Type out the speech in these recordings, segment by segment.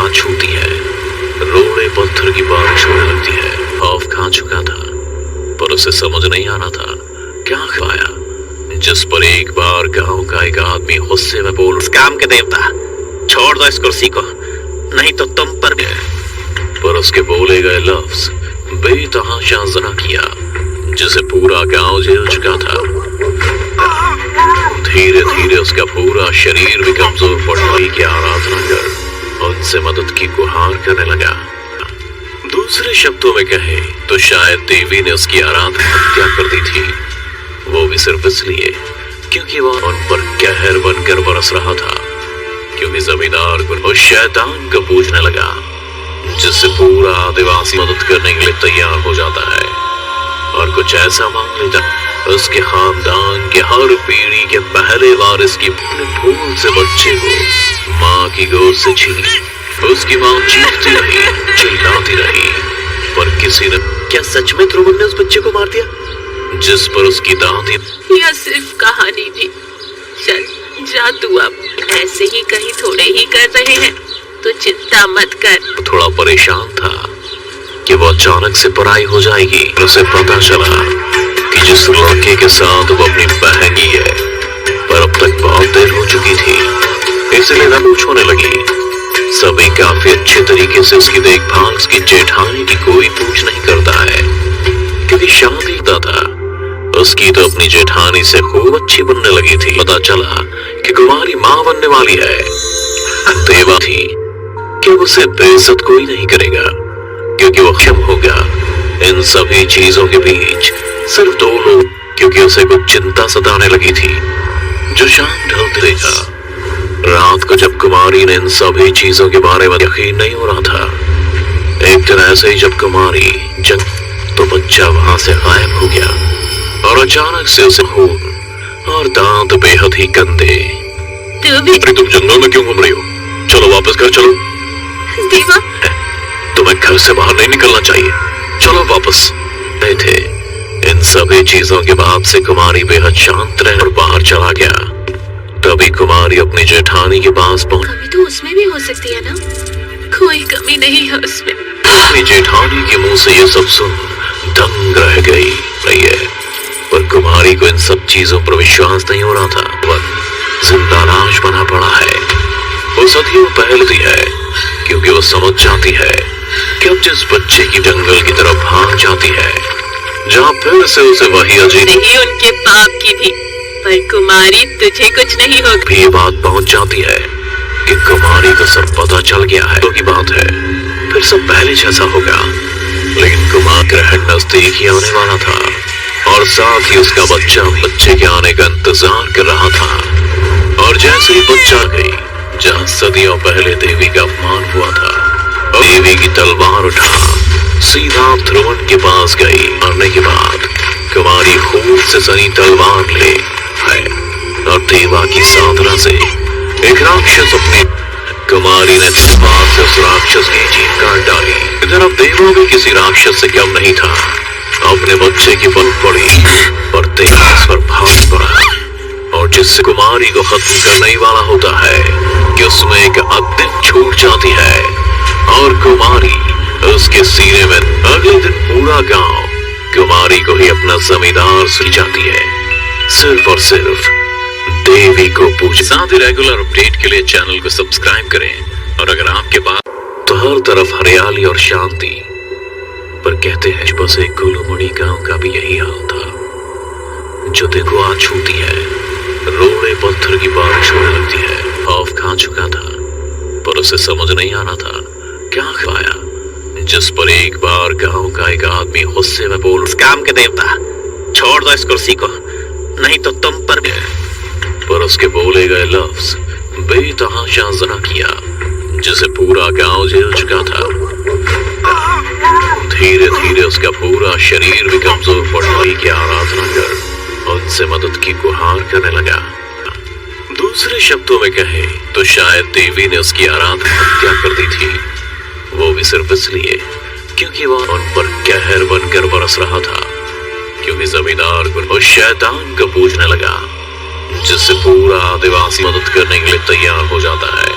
आवाज छूती है, रोड़े पत्थर की बारिश होने लगती है। खौफ खा चुका था, पर उसे समझ नहीं आ रहा था क्या खाया, जिस पर एक बार गांव का एक आदमी गुस्से में बोल, उस काम के देवता, छोड़ दो इस कुर्सी को, नहीं तो तुम पर भी। पर उसके बोले गए लफ्ज बेतहाशा जना किया, जिसे पूरा गांव झेल चुका था। धीरे धीरे उसका पूरा शरीर भी कमजोर पड़ने की आराधना कर उनसे मदद की गुहार करने लगा। दूसरे शब्दों में कहे तो शायद देवी ने उसकी आराधना हत्या कर दी थी, वो भी सिर्फ इसलिए क्योंकि वह उन पर कहर बनकर बरस रहा था। क्योंकि जमींदार उस शैतान को पूजने लगा, जिससे पूरा आदिवासी मदद करने के लिए तैयार हो जाता है और कुछ ऐसा मांग लेता, उसके खानदान के हर पीढ़ी के पहले वारिस की भूल से बच्चे को माँ की गोद से छीन। उसकी माँ चीखती रही, चिल्लाती रही, पर किसी ने, क्या सच में ध्रुवन ने उस बच्चे को मार दिया? जिस पर उसकी दादी, यह सिर्फ कहानी थी, चल जा तू, अब ऐसे ही कहीं थोड़े ही कर रहे हैं तो चिंता मत कर। थोड़ा परेशान था कि वो अचानक से पराई हो जाएगी। उसे पता चला कि जिस लड़के के साथ वो अपनी बहन की है, पर अब तक बहुत देर हो चुकी थी, इसलिए ना कुछ होने लगी। सभी काफी अच्छे तरीके से उसकी देखभाल, उसकी जेठानी की कोई पूछ नहीं करता है, क्योंकि शादी होता था उसकी तो अपनी जेठानी से खूब अच्छी बनने लगी थी। पता चला कि कुमारी माँ बनने वाली है। देवा थी कि उसे बेइज्जत कोई नहीं करेगा, क्योंकि वो क्षम होगा इन सभी चीजों के बीच सिर्फ दो लोग, क्योंकि उसे कुछ चिंता सताने लगी थी। जो शाम ढलते देखा, रात को जब कुमारी ने इन सभी चीजों के बारे में यकीन नहीं हो रहा था, एक दिन ऐसे ही जब कुमारी जग तो बच्चा वहां से गायब हो गया और अचानक से उसे खून और दांत बेहद ही गंदे। तुम जंगल में क्यों घूम रही हो? चलो वापस घर चलो। देवा, तुम्हें घर से बाहर नहीं निकलना चाहिए, चलो वापस। नहीं थे इन सभी चीजों के बाद से कुमारी बेहद शांत रह और बाहर चला गया। तभी कुमारी अपनी जेठानी के पास पहुंची। कमी तो उसमें भी हो सकती है ना, कोई कमी नहीं है उसमें। अपनी जेठानी के मुंह से ये सब सुन दंग रह गई। पर कुमारी को इन सब चीजों पर विश्वास नहीं हो रहा था। वह जिंदा लाश बना पड़ा है। वो सदियों पहलती है, क्योंकि वो समझ जाती है कि अब जिस बच्चे की जंगल की तरफ भाग जाती है, जहाँ फिर से उसे वही अजीब नहीं उनके पाप की थी, पर कुमारी तुझे कुछ नहीं होगा। भी ये बात पहुंच जाती है कि कुमारी को सब पता चल गया है। तो की बात है फिर सब पहले जैसा होगा, लेकिन कुमार ग्रहण नजदीक ही आने वाला था और साथ ही उसका बच्चे के आने का इंतजार कर रहा था। और जैसे ही बच्चा गई जहाँ सदियों पहले देवी का अपमान हुआ था, और देवी की तलवार उठा सीधा ध्रुवन के पास गई। मरने के बाद कुमारी खून से सनी तलवार ले है और देवा की साधना से एक राक्षस अपनी कुमारी ने तलवार से उस राक्षस की जीभ काट डाली। इधर अब देवा भी किसी राक्षस से कम नहीं था। अपने बच्चे की पल पड़ी और देवा इस पर भाग पड़ा, और जिससे कुमारी को खत्म करने वाला होता है कि उसमें एक अद्भुत छूट जाती है और कुमारी उसके सीने में। अगले दिन पूरा गांव कुमारी को ही अपना जमींदार सुन जाती है, सिर्फ और सिर्फ देवी को पूज। साथ ही रेगुलर अपडेट के लिए चैनल को सब्सक्राइब करें। और अगर आपके पास तो हर तरफ हरियाली और शांति, पर कहते हैं बस एक गुलुमड़ी गांव का भी यही हाल था। जो दिन को आज छूती है, रोड़े पत्थर की बारिश होने लगती है। खौफ खा चुका था, पर उसे समझ नहीं आ रहा था क्या खाया, जिस पर एक बार गांव का एक आदमी गुस्से में बोल, उस काम के देवता, छोड़ दो इस कुर्सी को, नहीं तो तुम पर भी। पर उसके बोले गए लफ्ज बेतहाशा जना किया, जिसे पूरा गांव झेल चुका था। धीरे धीरे उसका पूरा शरीर भी कमजोर पड़ने की आराधना कर उनसे मदद की गुहार करने लगा। दूसरे शब्दों में कहे तो शायद देवी ने उसकी आराधना हत्या कर दी थी, वो भी सिर्फ इसलिए क्योंकि वह उन पर कहर बनकर बरस रहा था। क्योंकि जमींदार उस शैतान को पूजने लगा, जिससे पूरा आदिवासी मदद करने के लिए तैयार हो जाता है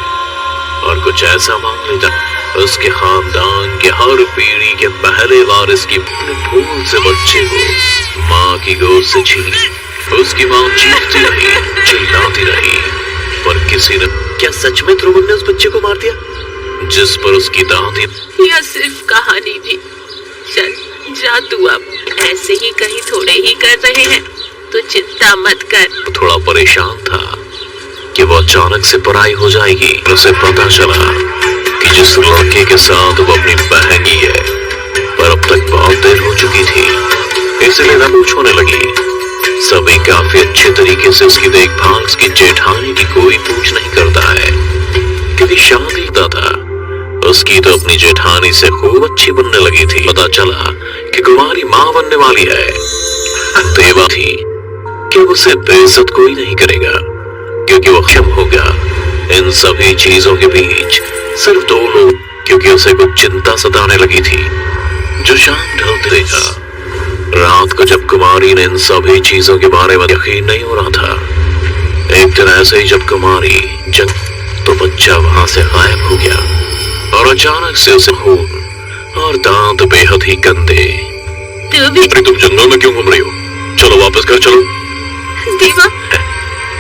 और कुछ ऐसा मांग लेता उसके खानदान के हर पीढ़ी के पहले वारिस की भूल से बच्चे को माँ की गोद से छीन। उसकी माँ चीखती रही, चिल्लाती रही, पर किसी ने क्या सच में ध्रुवन ने उस बच्चे को मार दिया? जिस पर उसकी दादी यह सिर्फ कहानी थी। चल जा तू अब, ऐसे ही कहीं थोड़े ही कर रहे हैं तो चिंता मत कर। थोड़ा परेशान था कि वो अचानक से पराई हो जाएगी। उसे पता चला कि जिस लड़के के साथ वो अपनी बहन की है, पर अब तक बहुत देर हो चुकी थी, इसलिए ना कुछ होने लगी। सभी काफी अच्छे तरीके से उसकी देखभाल, उसकी जेठानी की कोई पूछ नहीं करता है, क्योंकि शादी का था। उसकी तो अपनी जेठानी से खूब अच्छी बनने लगी थी। पता चला कि कुमारी माँ बनने वाली है। देवा थी कि उसे बेइज्जत कोई नहीं करेगा, क्योंकि वो क्षम होगा इन सभी चीजों के बीच सिर्फ दो लोग, क्योंकि उसे कुछ चिंता सताने लगी थी। जो शाम ढलते देखा, रात को जब कुमारी ने इन सभी चीजों के बारे में यकीन नहीं हो रहा था, एक दिन ऐसे ही जब कुमारी तो बच्चा वहां से गायब हो गया और अचानक से उसे खून और दांत बेहद ही गंदे। तुम जंगल में क्यों घूम रही हो? चलो वापस घर चलो। देवा,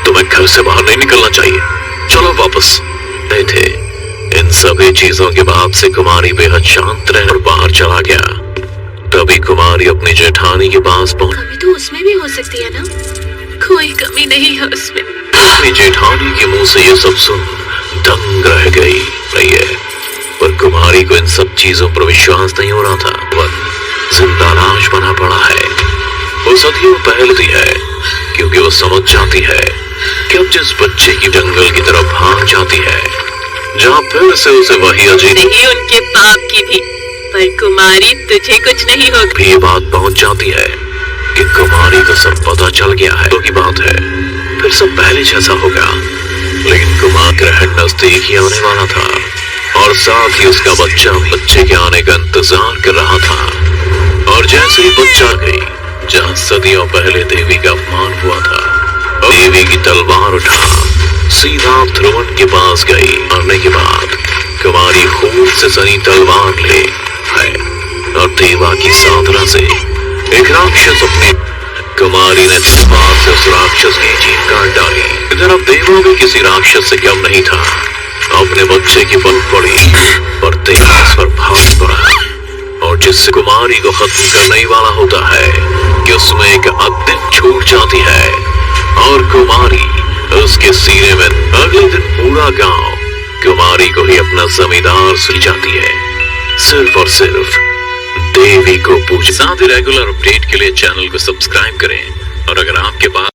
तुम्हें घर से बाहर नहीं निकलना चाहिए, चलो वापस। नहीं थे। इन सभी चीजों के बाद से कुमारी बेहद शांत रह और बाहर चला गया। तभी कुमारी अपनी जेठानी के पास पहुंच। कमी तो उसमें भी हो सकती है ना, कोई कमी नहीं है उसमें। अपनी जेठानी के मुंह से ये सब सुन दंग रह गई। पर कुमारी को इन सब चीजों पर विश्वास नहीं हो रहा था। वह जिंदा लाश बना पड़ा है। वो सदियों पहलती है, क्योंकि वो समझ जाती है कि अब जिस बच्चे की जंगल की तरफ भाग जाती है, जहाँ फिर से उसे वही अजीब नहीं उनके पाप की थी, पर कुमारी तुझे कुछ नहीं होगा। भी ये बात पहुंच जाती है कि कुमारी को सब पता चल गया है। तो की बात है, फिर सब पहले जैसा होगा। लेकिन कुमार ग्रहण नजदीक ही आने वाला था और साथ ही उसका बच्चे के आने का इंतजार कर रहा था। और जैसे ही बच्चा गई जहाँ सदियों पहले देवी का अपमान हुआ था, और देवी की तलवार उठा सीधा ध्रुवन के पास गई। मरने के बाद कुमारी खून से सनी तलवार ले है और देवा की साधना से एक राक्षस अपने कुमारी ने तलवार से उस राक्षस की जीभ काट डाली। इधर अब देवा भी किसी राक्षस से कम नहीं था। अपने बच्चे की पल पड़ी और देवा इस पर भाग पड़ा, और जिससे कुमारी को खत्म करने ही वाला होता है कि उसमें एक अंतिम छूट जाती है और कुमारी उसके सीने में। अगले दिन पूरा गांव कुमारी को ही अपना जमींदार सुन जाती है, सिर्फ और सिर्फ देवी को पूछ। साथ ही रेगुलर अपडेट के लिए चैनल को सब्सक्राइब करें, और अगर आपके पास